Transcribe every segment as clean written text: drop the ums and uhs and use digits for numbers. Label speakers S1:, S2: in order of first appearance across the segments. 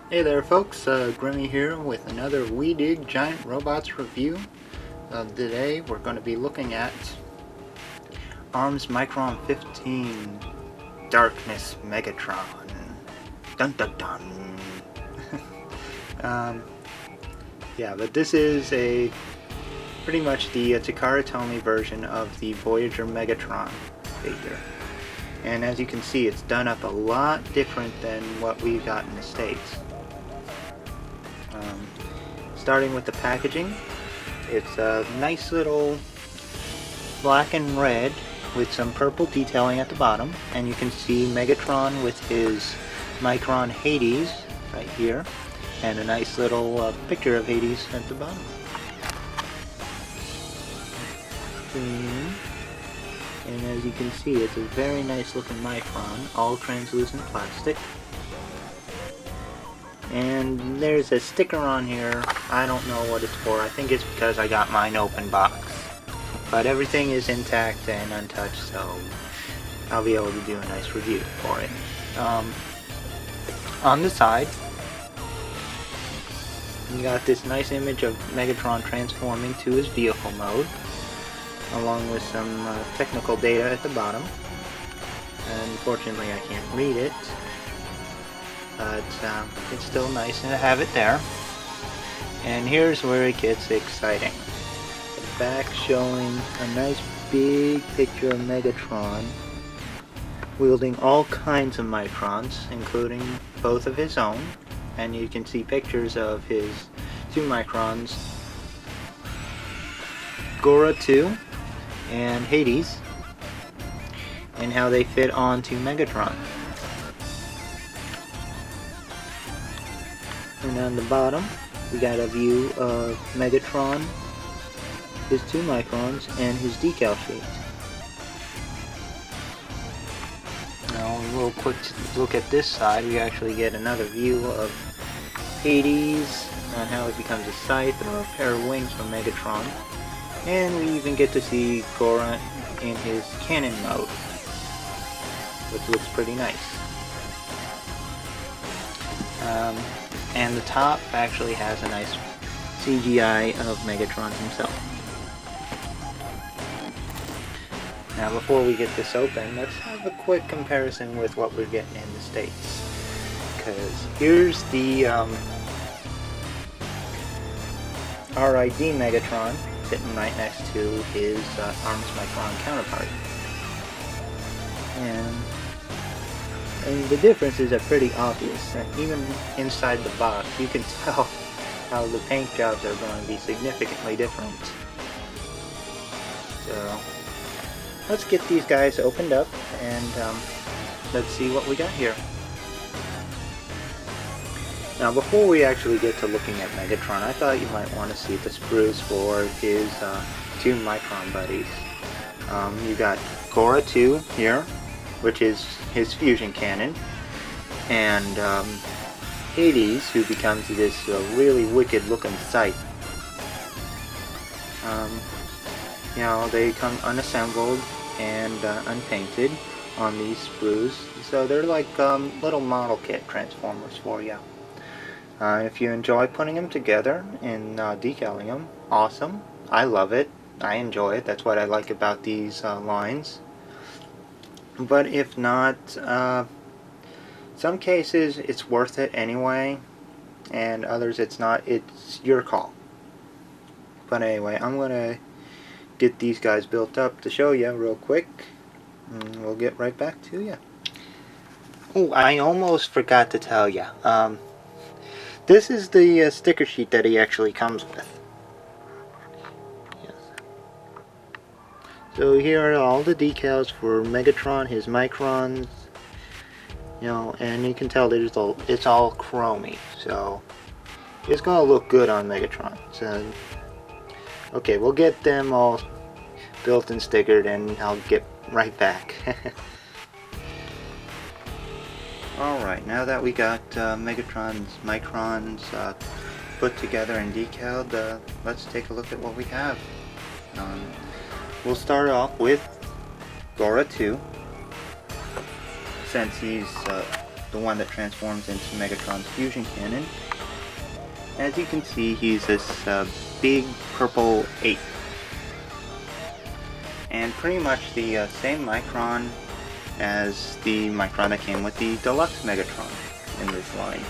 S1: Hey there folks, Grimmy here with another We Dig Giant Robots review. Today we're going to be looking at ARM's Micron 15 Darkness Megatron. Dun dun dun! Yeah, but this is pretty much the Takara Tomy version of the Voyager Megatron figure. And as you can see, it's done up a lot different than what we got in the States. Starting with the packaging, it's a nice little black and red with some purple detailing at the bottom, and you can see Megatron with his Micron Hades right here, and a nice little picture of Hades at the bottom. And as you can see, it's a very nice looking Micron, all translucent plastic. And there's a sticker on here. I don't know what it's for. I think it's because I got mine open box. But everything is intact and untouched, so I'll be able to do a nice review for it. On the side, you got this nice image of Megatron transforming to his vehicle mode, along with some technical data at the bottom. Unfortunately, I can't read it. But it's still nice to have it there. And here's where it gets exciting. The back showing a nice big picture of Megatron wielding all kinds of Microns, including both of his own. And you can see pictures of his two Microns, Gora 2 and Hades, and how they fit onto Megatron. And on the bottom, we got a view of Megatron, his two Microns, and his decal sheet. Now, a little quick look at this side, we actually get another view of Hades, on how it becomes a scythe and a pair of wings from Megatron. And we even get to see Gora in his cannon mode, which looks pretty nice. And the top actually has a nice CGI of Megatron himself. Now before we get this open, let's have a quick comparison with what we're getting in the States. Because here's the RID Megatron sitting right next to his ARM's Micron counterpart. And the differences are pretty obvious. Even inside the box, you can tell how the paint jobs are going to be significantly different. So, let's get these guys opened up and let's see what we got here. Now, before we actually get to looking at Megatron, I thought you might want to see the sprues for his two Micron buddies. You got Gora 2 here, which is his fusion cannon, and Hades, who becomes this really wicked looking scythe. You know, they come unassembled and unpainted on these sprues, so they're like little model kit transformers for you. If you enjoy putting them together and decaling them, awesome. I love it. I enjoy it. That's what I like about these lines. But if not, some cases it's worth it anyway, and others it's not. It's your call. But anyway, I'm going to get these guys built up to show you real quick, and we'll get right back to you. Oh, I almost forgot to tell you. This is the sticker sheet that he actually comes with. So here are all the decals for Megatron, his Microns, you know, and you can tell it's all chromey, so it's gonna look good on Megatron. So, okay, we'll get them all built and stickered, and I'll get right back. Alright, now that we got Megatron's Microns put together and decaled, let's take a look at what we have. We'll start off with Gora 2, since he's the one that transforms into Megatron's fusion cannon. As you can see, he's this big purple ape. And pretty much the same Micron as the Micron that came with the Deluxe Megatron in this line.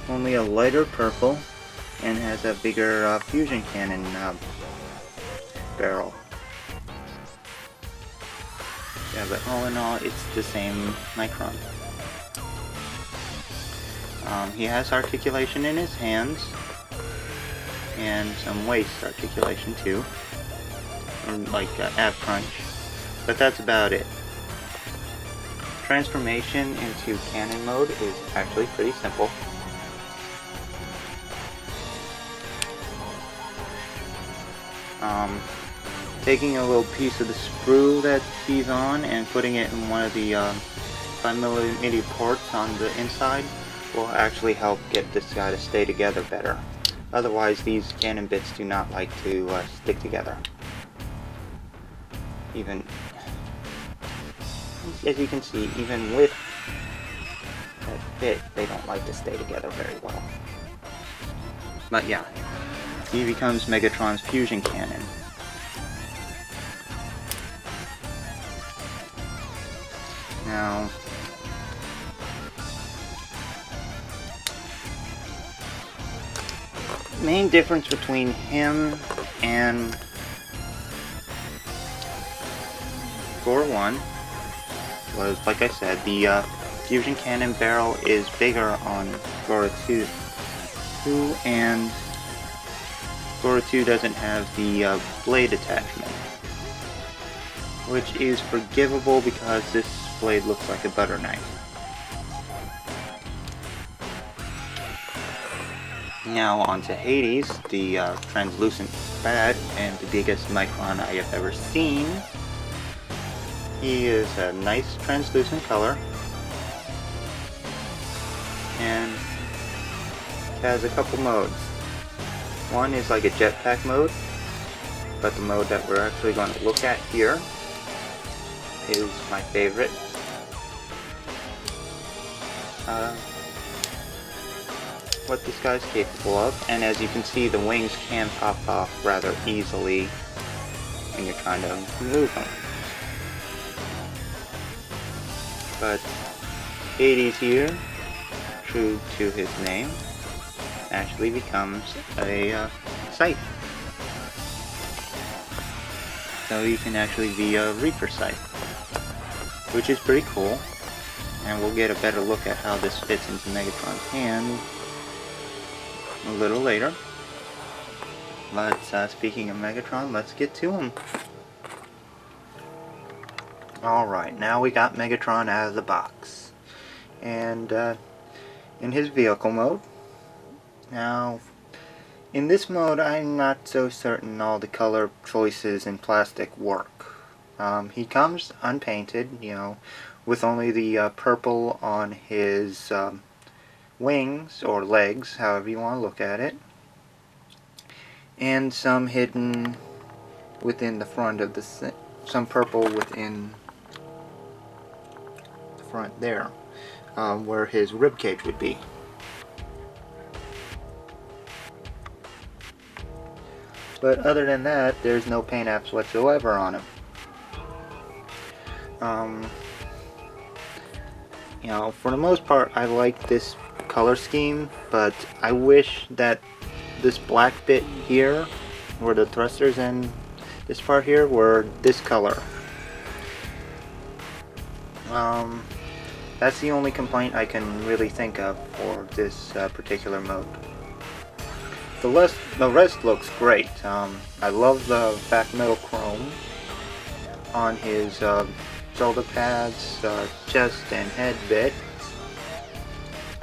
S1: Only a lighter purple and has a bigger fusion cannon barrel. Yeah, but all in all, it's the same Micron. He has articulation in his hands and some waist articulation too, or like ab crunch, but that's about it. Transformation into cannon mode is actually pretty simple. Taking a little piece of the sprue that he's on and putting it in one of the 5mm ports on the inside will actually help get this guy to stay together better. Otherwise, these cannon bits do not like to stick together. Even, as you can see, even with that bit, they don't like to stay together very well. But yeah, he becomes Megatron's fusion cannon. Now, main difference between him and Gore 1 was, like I said, the fusion cannon barrel is bigger on Gore 2, and Gore 2 doesn't have the blade attachment, which is forgivable because this blade looks like a butter knife. Now on to Hades, the translucent bad and the biggest Micron I have ever seen. He is a nice translucent color and has a couple modes. One is like a jetpack mode, but the mode that we're actually going to look at here is my favorite. What this guy's capable of, and as you can see, the wings can pop off rather easily when you're trying to move them. But Hades here, true to his name, actually becomes a scythe. So he can actually be a Reaper scythe, which is pretty cool, and we'll get a better look at how this fits into Megatron's hand a little later. But speaking of Megatron, let's get to him. Alright, now we got Megatron out of the box. And in his vehicle mode. Now, in this mode, I'm not so certain all the color choices in plastic work. He comes unpainted, you know, with only the purple on his wings, or legs, however you want to look at it, and some hidden within the front of the, some purple within the front there, where his ribcage would be. But other than that, there's no paint apps whatsoever on him. You know, for the most part, I like this color scheme, but I wish that this black bit here, where the thrusters and this part here, were this color. That's the only complaint I can really think of for this particular mode. The rest looks great. I love the back metal chrome on his shoulder pads, chest and head bit.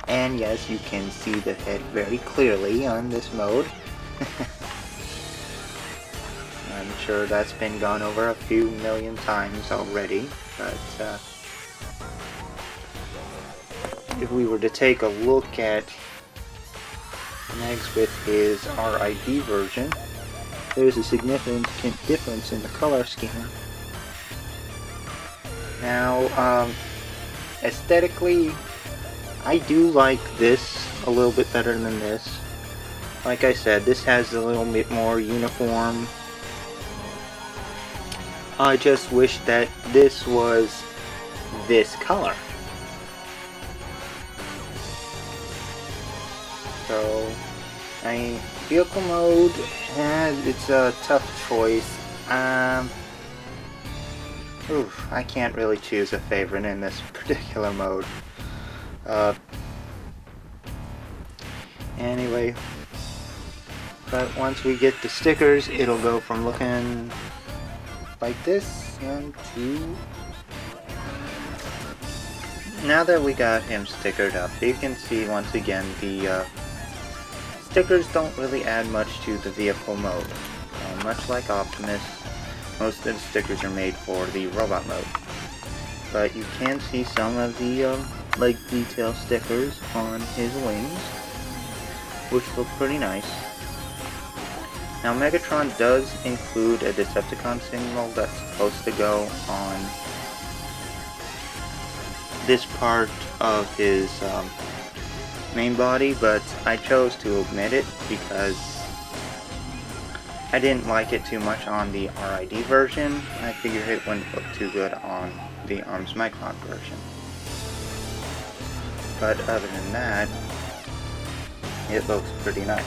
S1: And yes, you can see the head very clearly on this mode. I'm sure that's been gone over a few million times already, but if we were to take a look at Megs with his RID version, there's a significant difference in the color scheme. Now, aesthetically, I do like this a little bit better than this. Like I said, this has a little bit more uniform. I just wish that this was this color. So, vehicle mode, it's a tough choice. I can't really choose a favorite in this particular mode. Anyway, but once we get the stickers, it'll go from looking like this into... Now that we got him stickered up, you can see once again the stickers don't really add much to the vehicle mode. Much like Optimus, most of the stickers are made for the robot mode. But you can see some of the leg detail stickers on his wings, which look pretty nice. Now Megatron does include a Decepticon symbol that's supposed to go on this part of his main body, but I chose to omit it because I didn't like it too much on the RID version. I figured it wouldn't look too good on the ARMS Micron version. But other than that, it looks pretty nice.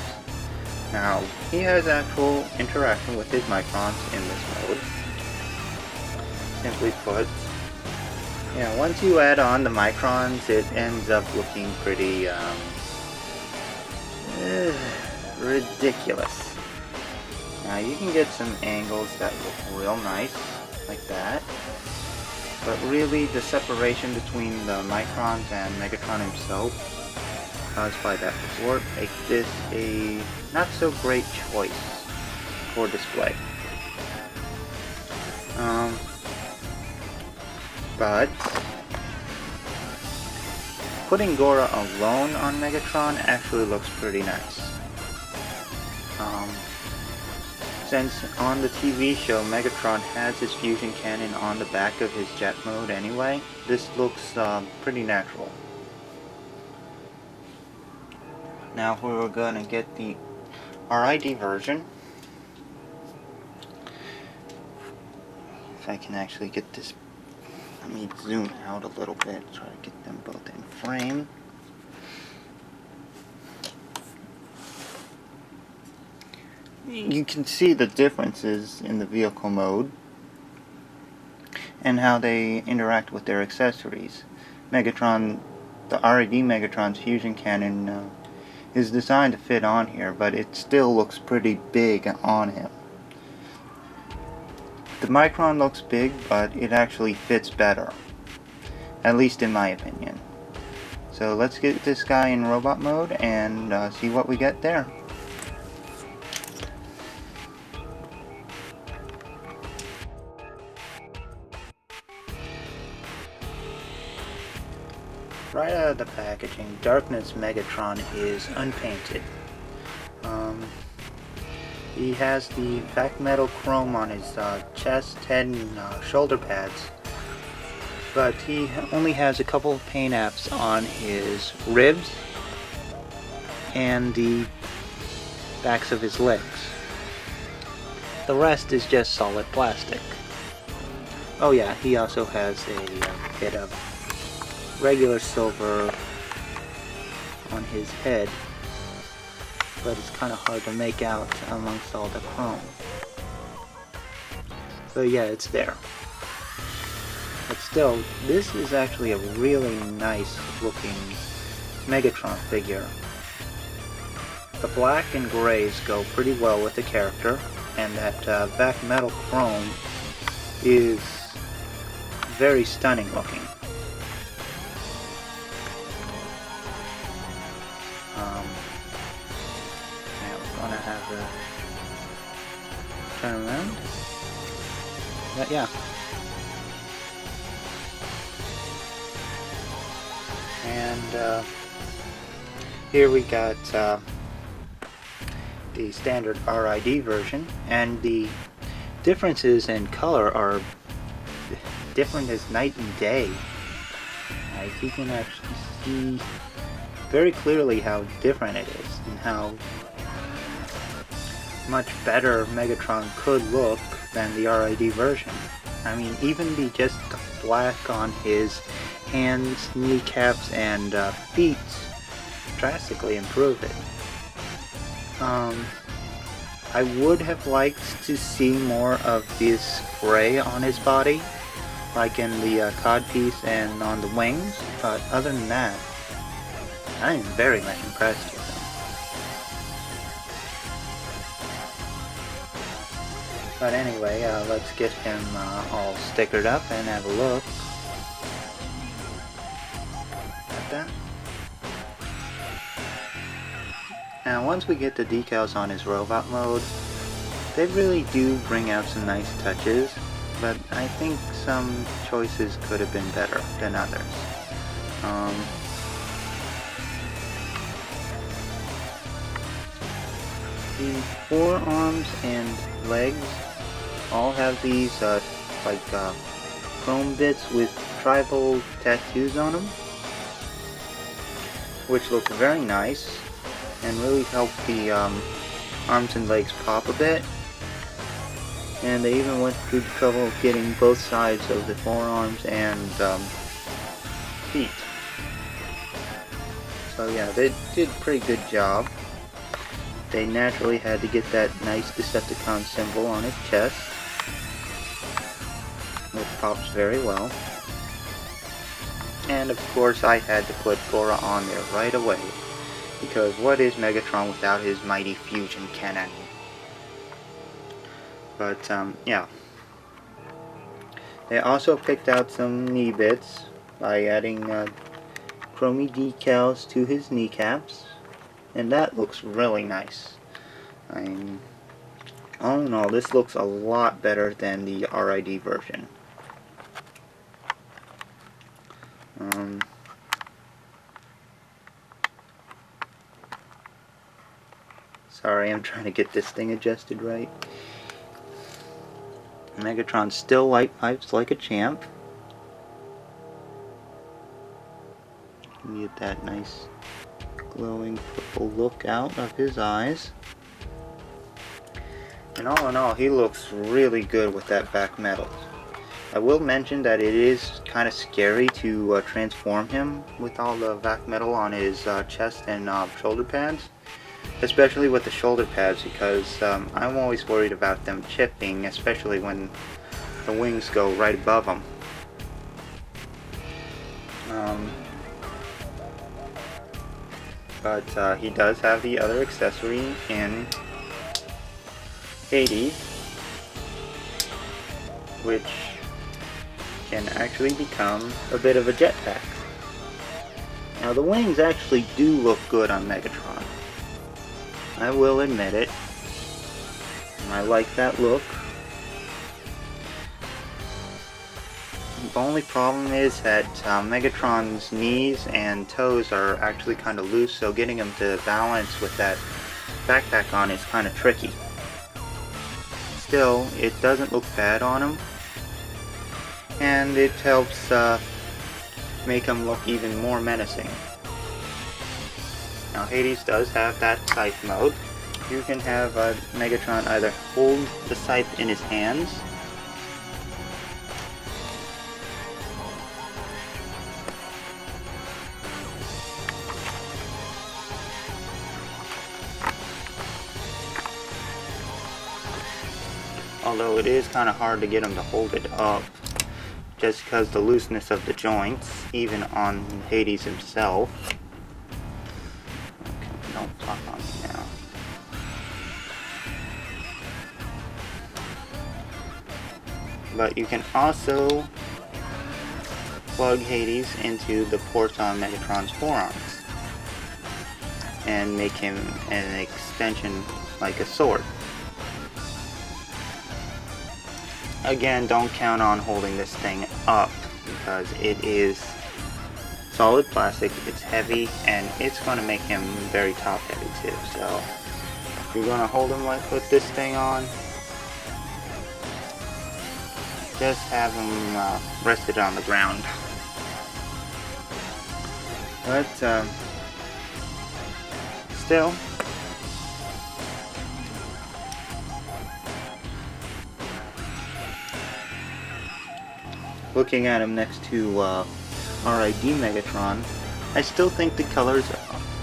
S1: Now, he has actual interaction with his Microns in this mode. Simply put, yeah, once you add on the Microns, it ends up looking pretty ridiculous. Now you can get some angles that look real nice, like that. But really, the separation between the Microns and Megatron himself, caused by that warp, make this a not so great choice for display. But putting Gora alone on Megatron actually looks pretty nice. Since on the TV show Megatron has his fusion cannon on the back of his jet mode anyway, this looks pretty natural. Now we're gonna get the RID version. If I can actually get this, let me zoom out a little bit, try to get them both in frame. You can see the differences in the vehicle mode and how they interact with their accessories. Megatron, the RID Megatron's fusion cannon is designed to fit on here, but it still looks pretty big on him. The Micron looks big, but it actually fits better, at least in my opinion. So let's get this guy in robot mode and see what we get there. Right out of the packaging, Darkness Megatron is unpainted. He has the vac metal chrome on his chest, head, and shoulder pads, but he only has a couple of paint apps on his ribs and the backs of his legs. The rest is just solid plastic. Oh yeah, he also has a bit of regular silver on his head, but it's kind of hard to make out amongst all the chrome. But yeah, it's there. But still, this is actually a really nice looking Megatron figure. The black and grays go pretty well with the character, and that vac metal chrome is very stunning looking. Now we're gonna have to turn around. But yeah. And here we got the standard RID version, and the differences in color are different as night and day. eyes, you can actually see very clearly how different it is and how much better Megatron could look than the RID version. I mean, even just the black on his hands, kneecaps, and feet drastically improved it. I would have liked to see more of this gray on his body, like in the codpiece and on the wings, but other than that, I am very much impressed with him. But anyway, let's get him all stickered up and have a look at that. Now once we get the decals on his robot mode, they really do bring out some nice touches, but I think some choices could have been better than others. The forearms and legs all have these chrome bits with tribal tattoos on them, which look very nice and really help the arms and legs pop a bit. And they even went through the trouble of getting both sides of the forearms and feet. So yeah, they did a pretty good job. They naturally had to get that nice Decepticon symbol on his chest, which pops very well. And of course I had to put Gora on there right away, because what is Megatron without his mighty fusion cannon? But yeah. They also picked out some knee bits by adding chromey decals to his kneecaps, and that looks really nice. I mean, all in all, this looks a lot better than the RID version. Sorry, I'm trying to get this thing adjusted right. Megatron still light pipes like a champ. Get that nice glowing purple look out of his eyes. And all in all, he looks really good with that back metal. I will mention that it is kind of scary to transform him with all the back metal on his chest and shoulder pads. Especially with the shoulder pads, because I'm always worried about them chipping, especially when the wings go right above them. But he does have the other accessory in Hades, which can actually become a bit of a jetpack. Now the wings actually do look good on Megatron. I will admit it. I like that look. The only problem is that Megatron's knees and toes are actually kind of loose, so getting him to balance with that backpack on is kind of tricky. Still, it doesn't look bad on him, and it helps make him look even more menacing. Now Hades does have that scythe mode. You can have Megatron either hold the scythe in his hands, although it is kind of hard to get him to hold it up, just because the looseness of the joints, even on Hades himself. Don't plop on me now. But you can also plug Hades into the ports on Megatron's forearms and make him an extension like a sword. Again, don't count on holding this thing up, because it is solid plastic, it's heavy, and it's going to make him very top heavy too. So if you're going to hold him like with this thing on, just have him rested on the ground. But still, looking at him next to RID Megatron, I still think the colors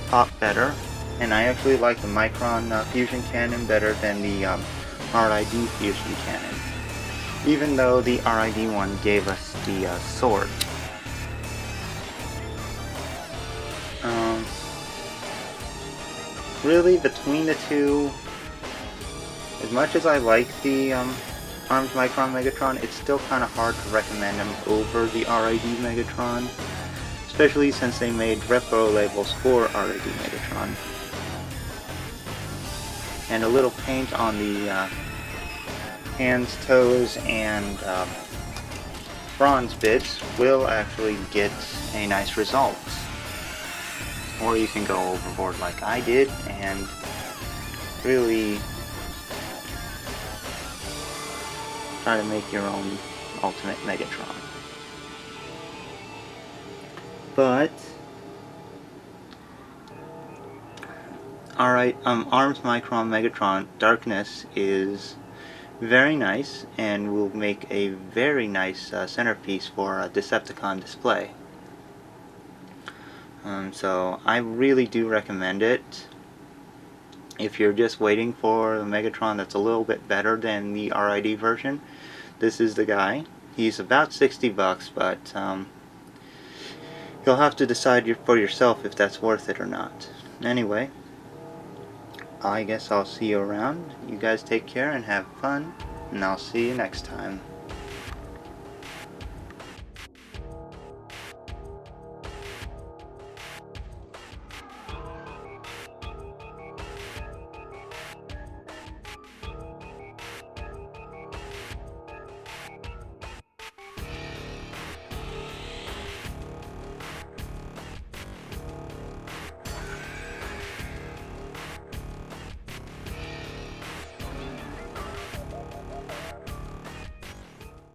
S1: pop better, and I actually like the Micron fusion cannon better than the RID fusion cannon, even though the RID one gave us the sword. Really, between the two, as much as I like the Arms Micron Megatron, it's still kind of hard to recommend him over the RID Megatron, especially since they made repro labels for RID Megatron. And a little paint on the hands, toes, and bronze bits will actually get a nice result. Or you can go overboard like I did and really try to make your own Ultimate Megatron. But alright, Arms Micron Megatron Darkness is very nice and will make a very nice centerpiece for a Decepticon display. So I really do recommend it. If you're just waiting for a Megatron that's a little bit better than the RID version, this is the guy. He's about 60 bucks, but you'll have to decide for yourself if that's worth it or not. Anyway, I guess I'll see you around. You guys take care and have fun, and I'll see you next time.